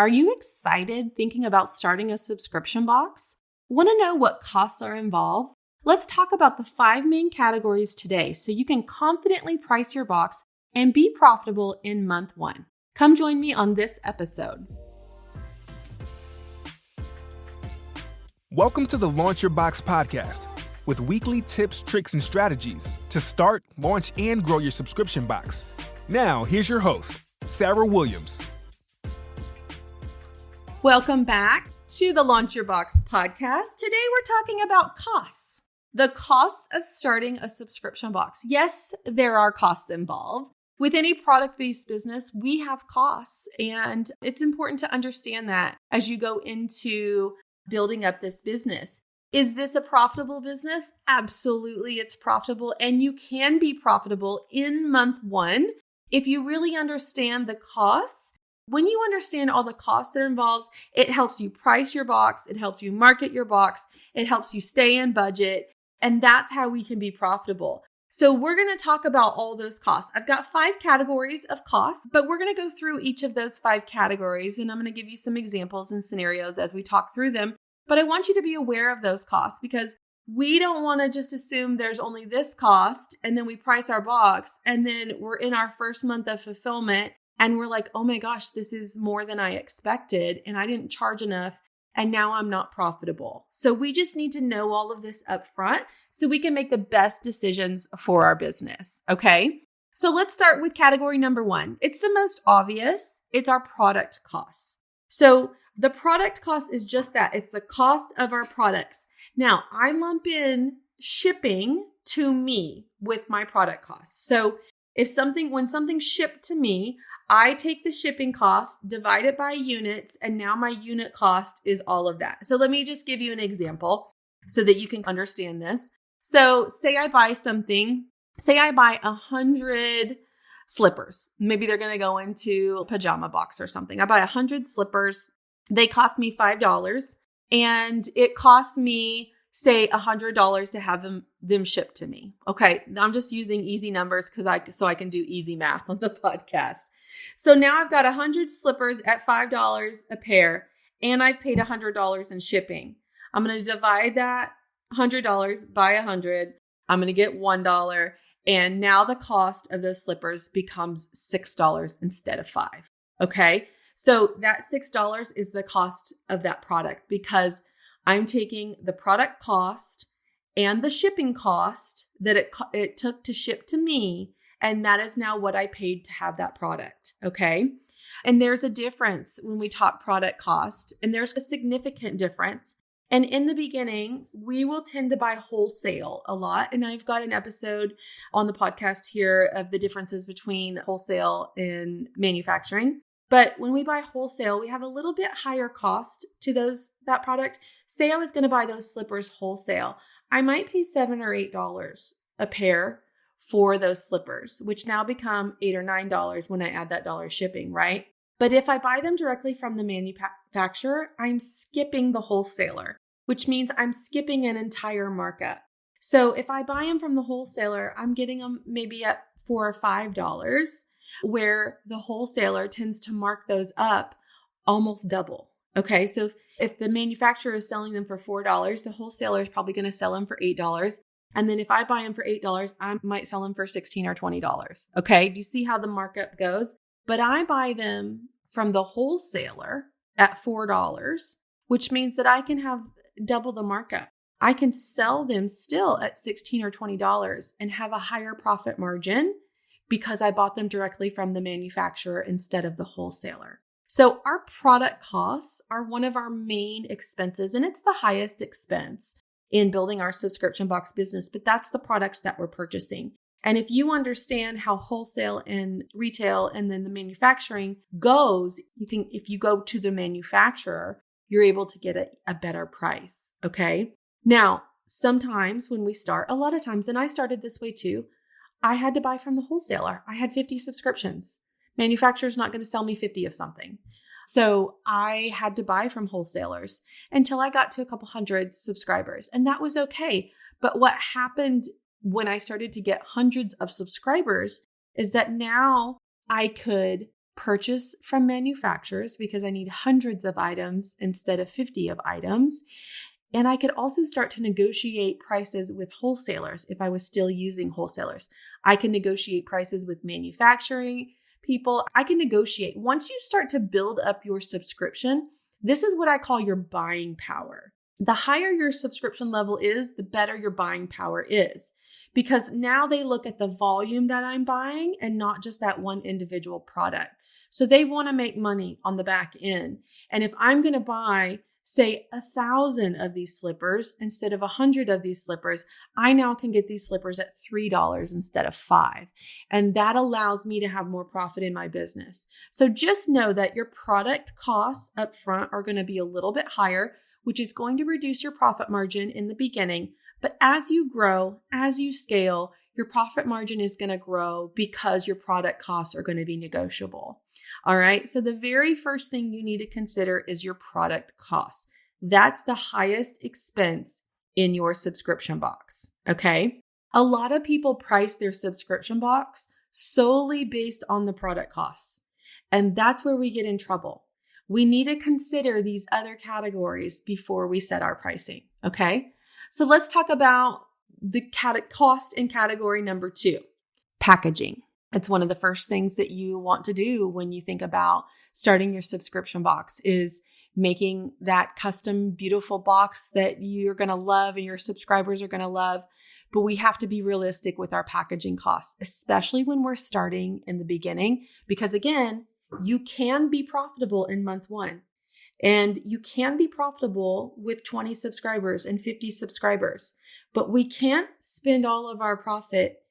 Are you excited thinking about starting a subscription box? Want to know what costs are involved? Let's talk about the 5 main categories today so you can confidently price your box and be profitable in month 1. Come join me on this episode. Welcome to the Launch Your Box podcast with weekly tips, tricks, and strategies to start, launch, and grow your subscription box. Now, here's your host, Sarah Williams. Welcome back to the Launch Your Box podcast. Today we're talking about costs. The costs of starting a subscription box. Yes, there are costs involved. With any product-based business, we have costs, and it's important to understand that as you go into building up this business. Is this a profitable business? Absolutely, it's profitable, and you can be profitable in month 1 if you really understand the costs. When you understand all the costs that are involved, it helps you price your box, it helps you market your box, it helps you stay in budget, and that's how we can be profitable. So we're going to talk about all those costs. I've got 5 categories of costs, but we're going to go through each of those 5 categories, and I'm going to give you some examples and scenarios as we talk through them. But I want you to be aware of those costs because we don't want to just assume there's only this cost and then we price our box and then we're in our first month of fulfillment and we're like, oh my gosh, this is more than I expected and I didn't charge enough and now I'm not profitable. So we just need to know all of this up front so we can make the best decisions for our business, okay? So let's start with category number 1. It's the most obvious. It's our product costs. So the product cost is just that. It's the cost of our products. Now, I lump in shipping to me with my product costs. So when something's shipped to me, I take the shipping cost, divide it by units, and now my unit cost is all of that. So let me just give you an example so that you can understand this. So say I buy 100 slippers. Maybe they're going to go into a pajama box or something. I buy 100 slippers. They cost me $5 and it costs me, say, $100 to have them shipped to me. Okay. I'm just using easy numbers so I can do easy math on the podcast. So now I've got 100 slippers at $5 a pair and I've paid $100 in shipping. I'm going to divide that $100 by 100. I'm going to get $1. And now the cost of those slippers becomes $6 instead of $5. Okay. So that $6 is the cost of that product because I'm taking the product cost and the shipping cost that it took to ship to me. And that is now what I paid to have that product. Okay. And there's a difference when we talk product cost, and there's a significant difference. And in the beginning, we will tend to buy wholesale a lot. And I've got an episode on the podcast here of the differences between wholesale and manufacturing. But when we buy wholesale, we have a little bit higher cost to that product. Say I was going to buy those slippers wholesale. I might pay $7 or $8 a pair for those slippers, which now become $8 or $9 when I add that dollar shipping, right? But if I buy them directly from the manufacturer, I'm skipping the wholesaler, which means I'm skipping an entire markup. So if I buy them from the wholesaler, I'm getting them maybe at $4 or $5, where the wholesaler tends to mark those up almost double. Okay, so if the manufacturer is selling them for $4, the wholesaler is probably going to sell them for $8. And then if I buy them for $8, I might sell them for $16 or $20. Okay, do you see how the markup goes? But I buy them from the wholesaler at $4, which means that I can have double the markup. I can sell them still at $16 or $20 and have a higher profit margin because I bought them directly from the manufacturer instead of the wholesaler. So our product costs are one of our main expenses, and it's the highest expense in building our subscription box business, but that's the products that we're purchasing. And if you understand how wholesale and retail and then the manufacturing goes, if you go to the manufacturer, you're able to get a better price. Okay. Now, sometimes when we start, a lot of times, and I started this way too, I had to buy from the wholesaler. I had 50 subscriptions. Manufacturer's not going to sell me 50 of something. So I had to buy from wholesalers until I got to a couple hundred subscribers. And that was okay. But what happened when I started to get hundreds of subscribers is that now I could purchase from manufacturers because I need hundreds of items instead of 50 of items. And I could also start to negotiate prices with wholesalers if I was still using wholesalers. I can negotiate prices with manufacturing people. I can negotiate. Once you start to build up your subscription, this is what I call your buying power. The higher your subscription level is, the better your buying power is. Because now they look at the volume that I'm buying and not just that one individual product. So they want to make money on the back end. And if I'm going to buy, say, 1,000 of these slippers instead of 100 of these slippers, I now can get these slippers at $3 instead of $5. And that allows me to have more profit in my business. So just know that your product costs up front are going to be a little bit higher, which is going to reduce your profit margin in the beginning. But as you grow, as you scale, your profit margin is going to grow because your product costs are going to be negotiable. All right. So the very first thing you need to consider is your product costs. That's the highest expense in your subscription box. Okay. A lot of people price their subscription box solely based on the product costs. And that's where we get in trouble. We need to consider these other categories before we set our pricing. Okay. So let's talk about the cost in category number 2, packaging. It's one of the first things that you want to do when you think about starting your subscription box is making that custom, beautiful box that you're going to love and your subscribers are going to love. But we have to be realistic with our packaging costs, especially when we're starting in the beginning, because again, you can be profitable in month 1 and you can be profitable with 20 subscribers and 50 subscribers, but we can't spend all of our profit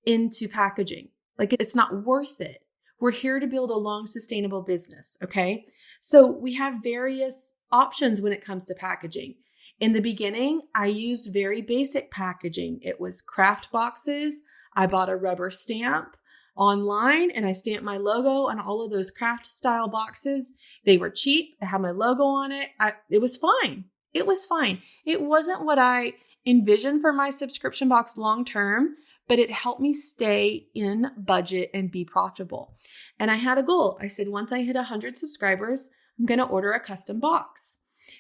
into packaging. Like it's not worth it. We're here to build a long, sustainable business. Okay. So we have various options when it comes to packaging. In the beginning, I used very basic packaging. It was craft boxes. I bought a rubber stamp online and I stamped my logo on all of those craft style boxes. They were cheap. They had my logo on it. It was fine. It was fine. It wasn't what I envisioned for my subscription box long term, but it helped me stay in budget and be profitable. And I had a goal. I said, once I hit 100 subscribers, I'm going to order a custom box.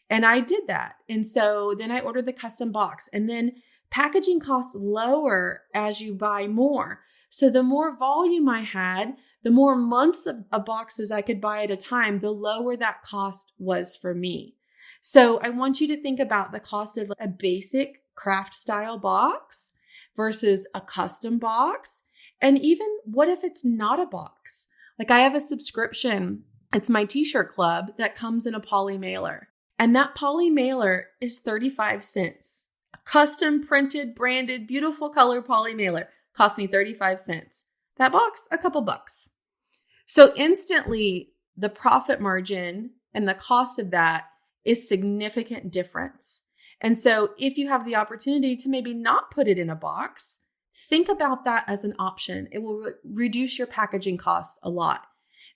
And I did that. And so then I ordered the custom box, and then packaging costs lower as you buy more. So the more volume I had, the more months of boxes I could buy at a time, the lower that cost was for me. So I want you to think about the cost of a basic craft style box versus a custom box. And even what if it's not a box? Like I have a subscription. It's my t-shirt club that comes in a poly mailer. And that poly mailer is 35 cents. A custom printed, branded, beautiful color poly mailer cost me 35 cents. That box, a couple bucks. So instantly the profit margin and the cost of that is significant difference. And so if you have the opportunity to maybe not put it in a box, think about that as an option. It will reduce your packaging costs a lot.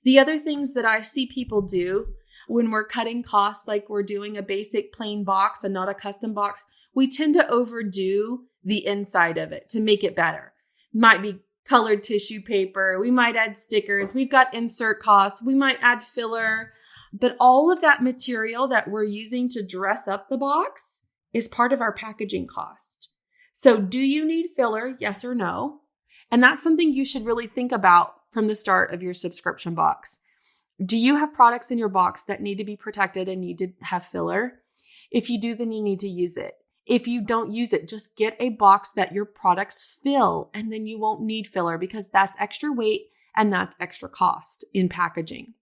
The other things that I see people do when we're cutting costs, like we're doing a basic plain box and not a custom box, we tend to overdo the inside of it to make it better. Might be colored tissue paper. We might add stickers. We've got insert costs. We might add filler. But all of that material that we're using to dress up the box is part of our packaging cost. So do you need filler? Yes or no? And that's something you should really think about from the start of your subscription box. Do you have products in your box that need to be protected and need to have filler? If you do, then you need to use it. If you don't use it, just get a box that your products fill, and then you won't need filler because that's extra weight and that's extra cost in packaging.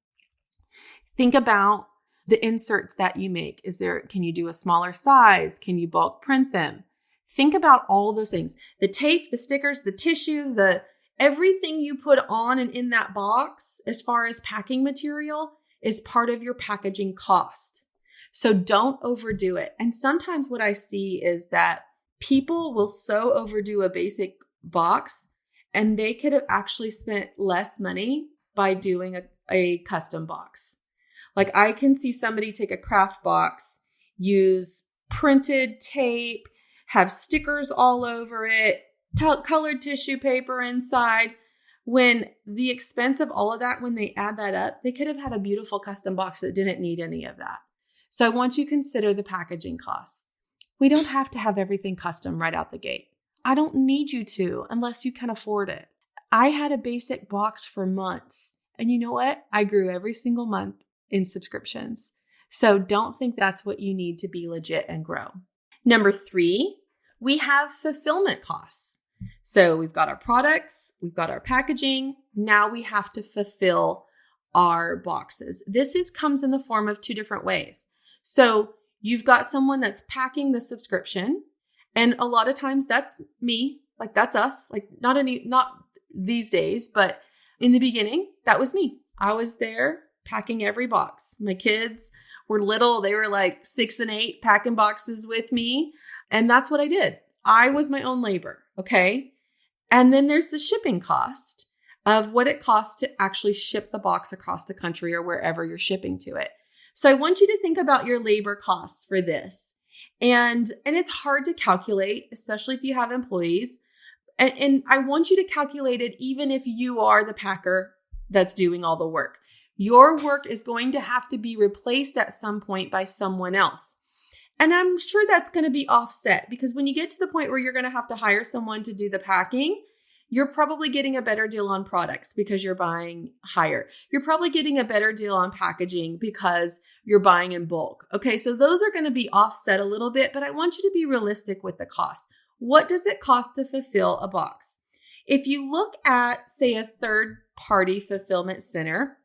Think about the inserts that you make. Can you do a smaller size? Can you bulk print them? Think about all those things. The tape, the stickers, the tissue, everything you put on and in that box as far as packing material is part of your packaging cost. So don't overdo it. And sometimes what I see is that people will so overdo a basic box and they could have actually spent less money by doing a custom box. Like I can see somebody take a craft box, use printed tape, have stickers all over it, colored tissue paper inside, when the expense of all of that, when they add that up, they could have had a beautiful custom box that didn't need any of that. So I want you to consider the packaging costs. We don't have to have everything custom right out the gate. I don't need you to unless you can afford it. I had a basic box for months. And you know what? I grew every single month in subscriptions. So don't think that's what you need to be legit and grow. Number 3, we have fulfillment costs. So we've got our products, we've got our packaging. Now we have to fulfill our boxes. This comes in the form of 2 different ways. So you've got someone that's packing the subscription. And a lot of times that's me, like that's us, like not these days, but in the beginning, that was me. I was there packing every box. My kids were little. They were like 6 and 8 packing boxes with me. And that's what I did. I was my own labor. Okay. And then there's the shipping cost of what it costs to actually ship the box across the country or wherever you're shipping to it. So I want you to think about your labor costs for this. And it's hard to calculate, especially if you have employees. And I want you to calculate it even if you are the packer that's doing all the work. Your work is going to have to be replaced at some point by someone else. And I'm sure that's going to be offset because when you get to the point where you're going to have to hire someone to do the packing, you're probably getting a better deal on products because you're buying higher. You're probably getting a better deal on packaging because you're buying in bulk. Okay, so those are going to be offset a little bit, but I want you to be realistic with the cost. What does it cost to fulfill a box? If you look at, say, a third-party fulfillment center,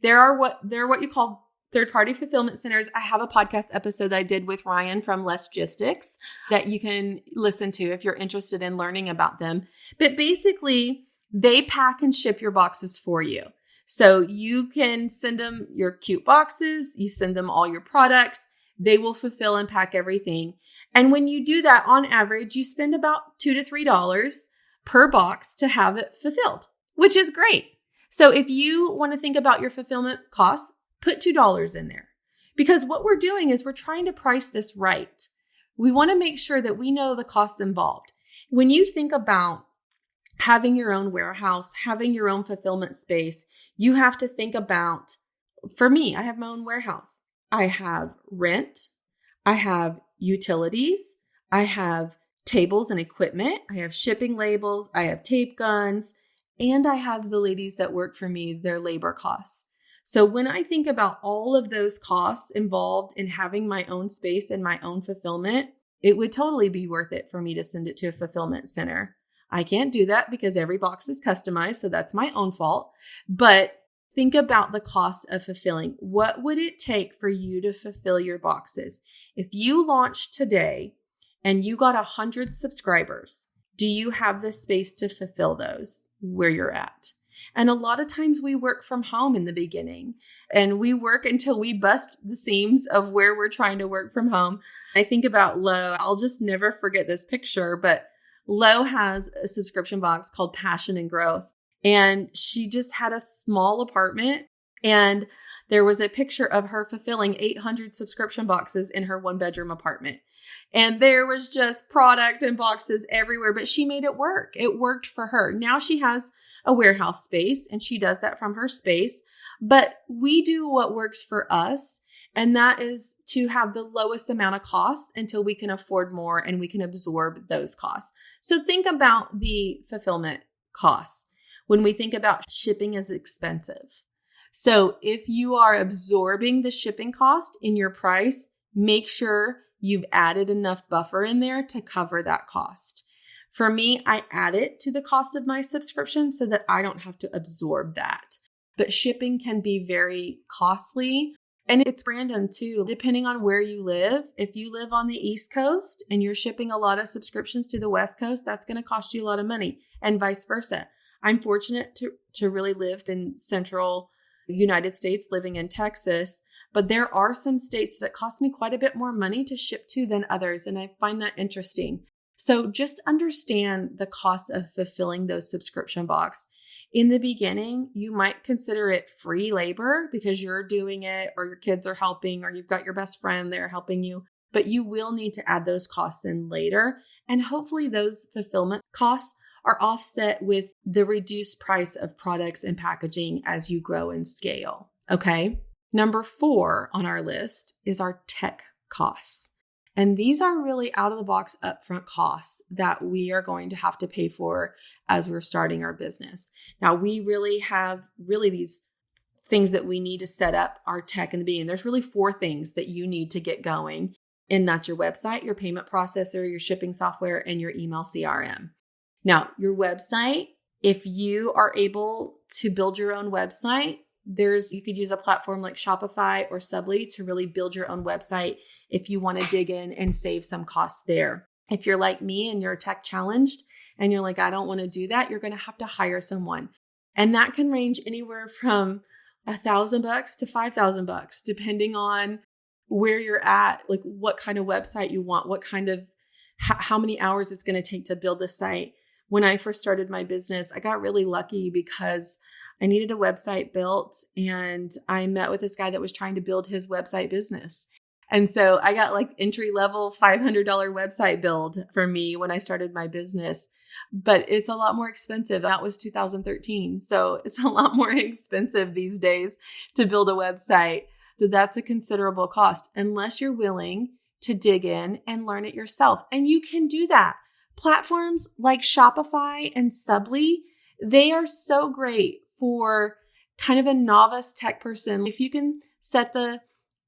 they're what you call third-party fulfillment centers. I have a podcast episode that I did with Ryan from Logistics that you can listen to if you're interested in learning about them. But basically, they pack and ship your boxes for you. So you can send them your cute boxes. You send them all your products. They will fulfill and pack everything. And when you do that, on average, you spend about $2 to $3 per box to have it fulfilled, which is great. So if you want to think about your fulfillment costs, put $2 in there because what we're doing is we're trying to price this right. We want to make sure that we know the costs involved. When you think about having your own warehouse, having your own fulfillment space, you have to think about, for me, I have my own warehouse. I have rent. I have utilities. I have tables and equipment. I have shipping labels. I have tape guns. And I have the ladies that work for me, their labor costs. So when I think about all of those costs involved in having my own space and my own fulfillment, it would totally be worth it for me to send it to a fulfillment center. I can't do that because every box is customized, so that's my own fault. But think about the cost of fulfilling. What would it take for you to fulfill your boxes? If you launched today and you got 100 subscribers, do you have the space to fulfill those where you're at? And a lot of times we work from home in the beginning and we work until we bust the seams of where we're trying to work from home. I think about Lo. I'll just never forget this picture, but Lo has a subscription box called Passion and Growth. And she just had a small apartment and there was a picture of her fulfilling 800 subscription boxes in her 1-bedroom apartment. And there was just product and boxes everywhere, but she made it work. It worked for her. Now she has a warehouse space and she does that from her space, but we do what works for us. And that is to have the lowest amount of costs until we can afford more and we can absorb those costs. So think about the fulfillment costs when we think about shipping as expensive. So if you are absorbing the shipping cost in your price, make sure you've added enough buffer in there to cover that cost. For me, I add it to the cost of my subscription so that I don't have to absorb that. But shipping can be very costly and it's random too, depending on where you live. If you live on the East Coast and you're shipping a lot of subscriptions to the West Coast, that's going to cost you a lot of money and vice versa. I'm fortunate to really live in central United States, living in Texas, but there are some states that cost me quite a bit more money to ship to than others. And I find that interesting. So just understand the cost of fulfilling those subscription box. In the beginning, you might consider it free labor because you're doing it or your kids are helping or you've got your best friend there helping you, but you will need to add those costs in later. And hopefully those fulfillment costs are offset with the reduced price of products and packaging as you grow and scale. Okay. Number 4 on our list is our tech costs. And these are really out of the box upfront costs that we are going to have to pay for as we're starting our business. Now, we really have these things that we need to set up our tech in the beginning. There's really 4 things that you need to get going. And that's your website, your payment processor, your shipping software, and your email CRM. Now, your website, if you are able to build your own website, you could use a platform like Shopify or Subly to really build your own website if you want to dig in and save some costs there. If you're like me and you're tech challenged and you're like, I don't want to do that, you're going to have to hire someone. And that can range anywhere from $1,000 to $5,000, depending on where you're at, like what kind of website you want, how many hours it's going to take to build the site. When I first started my business, I got really lucky because I needed a website built and I met with this guy that was trying to build his website business. And so I got like entry level $500 website build for me when I started my business, but it's a lot more expensive. That was 2013. So it's a lot more expensive these days to build a website. So that's a considerable cost unless you're willing to dig in and learn it yourself. And you can do that. Platforms like Shopify and Subly, they are so great for kind of a novice tech person. If you can set the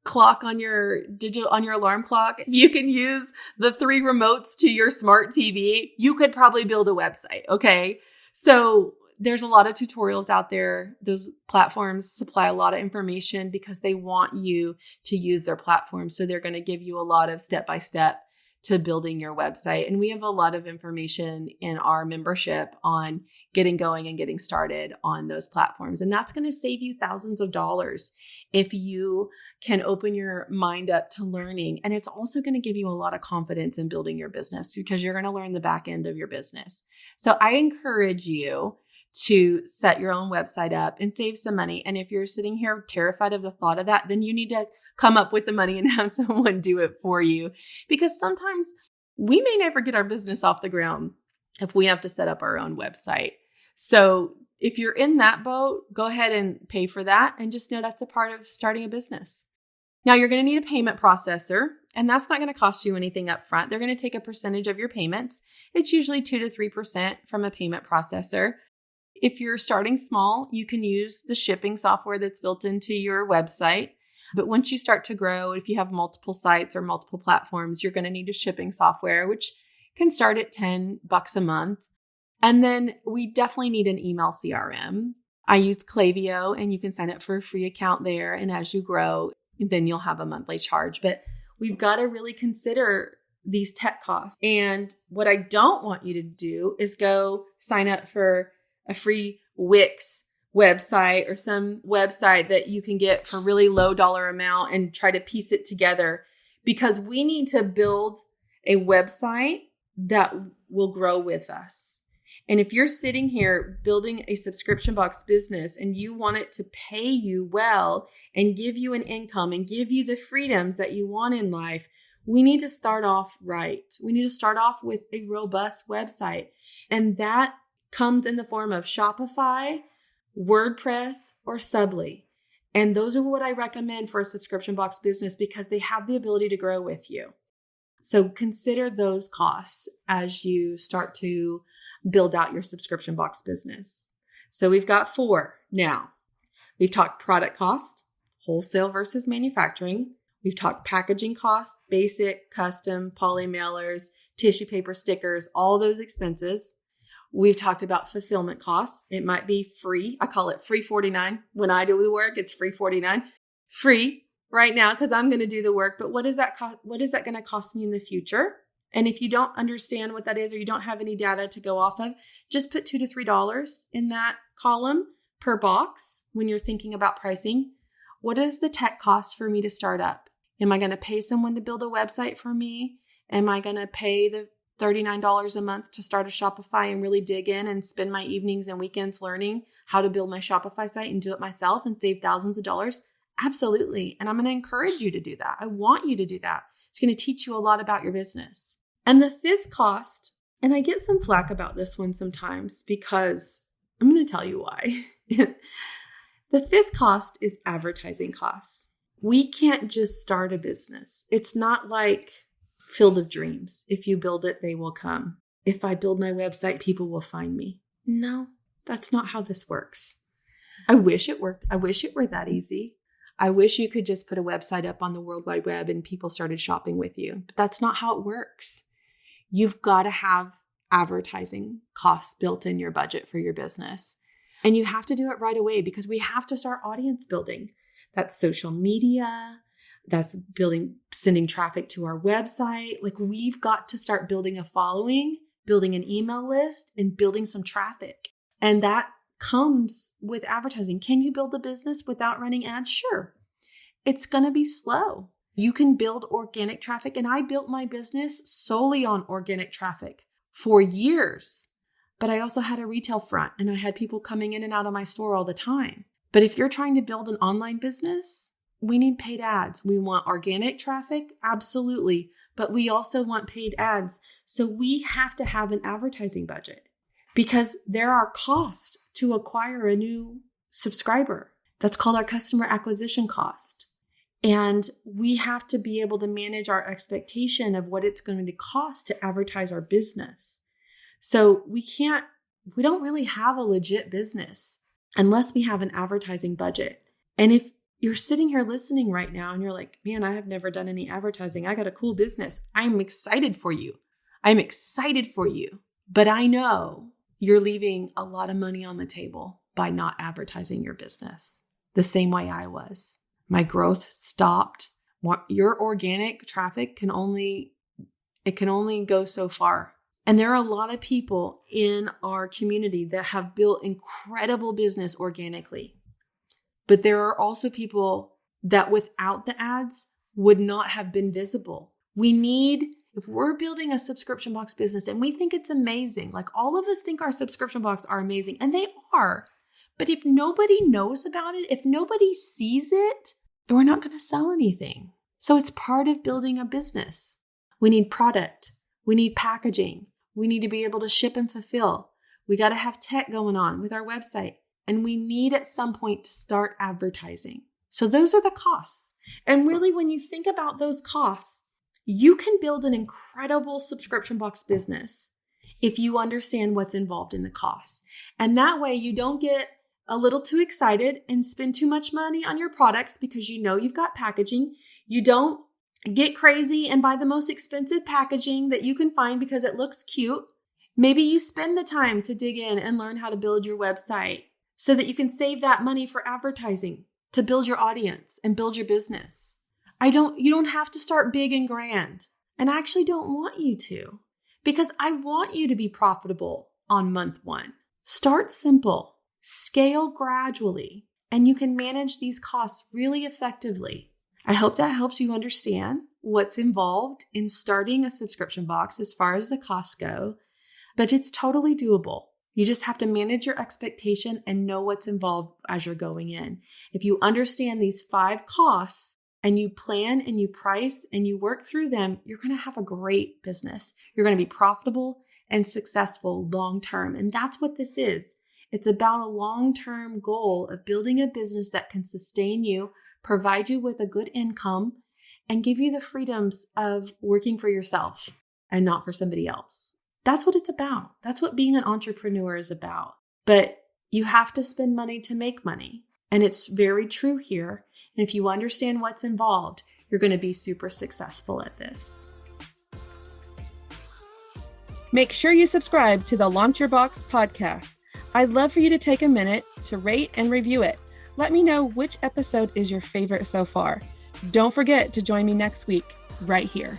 clock on your alarm clock, if you can use the 3 remotes to your smart TV, you could probably build a website. Okay. So there's a lot of tutorials out there. Those platforms supply a lot of information because they want you to use their platform. So they're going to give you a lot of step-by-step to building your website. And we have a lot of information in our membership on getting going and getting started on those platforms. And that's going to save you thousands of dollars if you can open your mind up to learning. And it's also going to give you a lot of confidence in building your business because you're going to learn the back end of your business. So I encourage you to set your own website up and save some money. And if you're sitting here terrified of the thought of that, then you need to come up with the money and have someone do it for you. Because sometimes we may never get our business off the ground if we have to set up our own website. So if you're in that boat, go ahead and pay for that and just know that's a part of starting a business. Now you're going to need a payment processor, and that's not going to cost you anything up front. They're going to take a percentage of your payments. It's usually 2 to 3% from a payment processor. If you're starting small, you can use the shipping software that's built into your website. But once you start to grow, if you have multiple sites or multiple platforms, you're going to need a shipping software, which can start at $10 a month. And then we definitely need an email CRM. I use Klaviyo, and you can sign up for a free account there. And as you grow, then you'll have a monthly charge. But we've got to really consider these tech costs. And what I don't want you to do is go sign up for a free Wix website or some website that you can get for really low dollar amount and try to piece it together, because we need to build a website that will grow with us. And if you're sitting here building a subscription box business and you want it to pay you well and give you an income and give you the freedoms that you want in life, we need to start off right. We need to start off with a robust website. And that comes in the form of Shopify, WordPress, or Subly. And those are what I recommend for a subscription box business because they have the ability to grow with you. So consider those costs as you start to build out your subscription box business. So we've got 4 now. We've talked product cost, wholesale versus manufacturing. We've talked packaging costs, basic, custom, poly mailers, tissue paper, stickers, all those expenses. We've talked about fulfillment costs. It might be free. I call it free $49. When I do the work, it's free $49. Free right now because I'm going to do the work. But what is that cost? What is that going to cost me in the future? And if you don't understand what that is or you don't have any data to go off of, just put $2 to $3 in that column per box when you're thinking about pricing. What is the tech cost for me to start up? Am I going to pay someone to build a website for me? Am I going to pay the $39 a month to start a Shopify and really dig in and spend my evenings and weekends learning how to build my Shopify site and do it myself and save thousands of dollars? Absolutely. And I'm going to encourage you to do that. I want you to do that. It's going to teach you a lot about your business. And the 5th cost And I get some flack about this one sometimes because I'm going to tell you why. The fifth cost is advertising costs. We can't just start a business. It's not like Field of Dreams. If you build it, they will come. If I build my website, people will find me. No, that's not how this works. I wish it worked. I wish it were that easy. I wish you could just put a website up on the World Wide Web and people started shopping with you. But that's not how it works. You've got to have advertising costs built in your budget for your business. And you have to do it right away because we have to start audience building. That's social media. That's sending traffic to our website. Like, we've got to start building a following, building an email list, and building some traffic. And that comes with advertising. Can you build a business without running ads? Sure. It's going to be slow. You can build organic traffic. And I built my business solely on organic traffic for years. But I also had a retail front and I had people coming in and out of my store all the time. But if you're trying to build an online business, we need paid ads. We want organic traffic, absolutely. But we also want paid ads. So we have to have an advertising budget because there are costs to acquire a new subscriber. That's called our customer acquisition cost. And we have to be able to manage our expectation of what it's going to cost to advertise our business. So we don't really have a legit business unless we have an advertising budget. And if you're sitting here listening right now and you're like, man, I have never done any advertising. I got a cool business. I'm excited for you. I'm excited for you. But I know you're leaving a lot of money on the table by not advertising your business the same way I was. My growth stopped. Your organic traffic can only go so far. And there are a lot of people in our community that have built incredible business organically. But there are also people that without the ads would not have been visible. If we're building a subscription box business and we think it's amazing, like all of us think our subscription box are amazing, and they are. But if nobody knows about it, if nobody sees it, then we're not going to sell anything. So it's part of building a business. We need product. We need packaging. We need to be able to ship and fulfill. We got to have tech going on with our website. And we need at some point to start advertising. So those are the costs. And really, when you think about those costs, you can build an incredible subscription box business if you understand what's involved in the costs. And that way you don't get a little too excited and spend too much money on your products because you know you've got packaging. You don't get crazy and buy the most expensive packaging that you can find because it looks cute. Maybe you spend the time to dig in and learn how to build your website so that you can save that money for advertising to build your audience and build your business. You don't have to start big and grand. And I actually don't want you to, because I want you to be profitable on month one. Start simple, scale gradually, and you can manage these costs really effectively. I hope that helps you understand what's involved in starting a subscription box as far as the costs go, but it's totally doable. You just have to manage your expectation and know what's involved as you're going in. If you understand these 5 costs and you plan and you price and you work through them, you're going to have a great business. You're going to be profitable and successful long-term. And that's what this is. It's about a long-term goal of building a business that can sustain you, provide you with a good income, and give you the freedoms of working for yourself and not for somebody else. That's what it's about. That's what being an entrepreneur is about. But you have to spend money to make money. And it's very true here. And if you understand what's involved, you're going to be super successful at this. Make sure you subscribe to the Launch Your Box podcast. I'd love for you to take a minute to rate and review it. Let me know which episode is your favorite so far. Don't forget to join me next week, right here.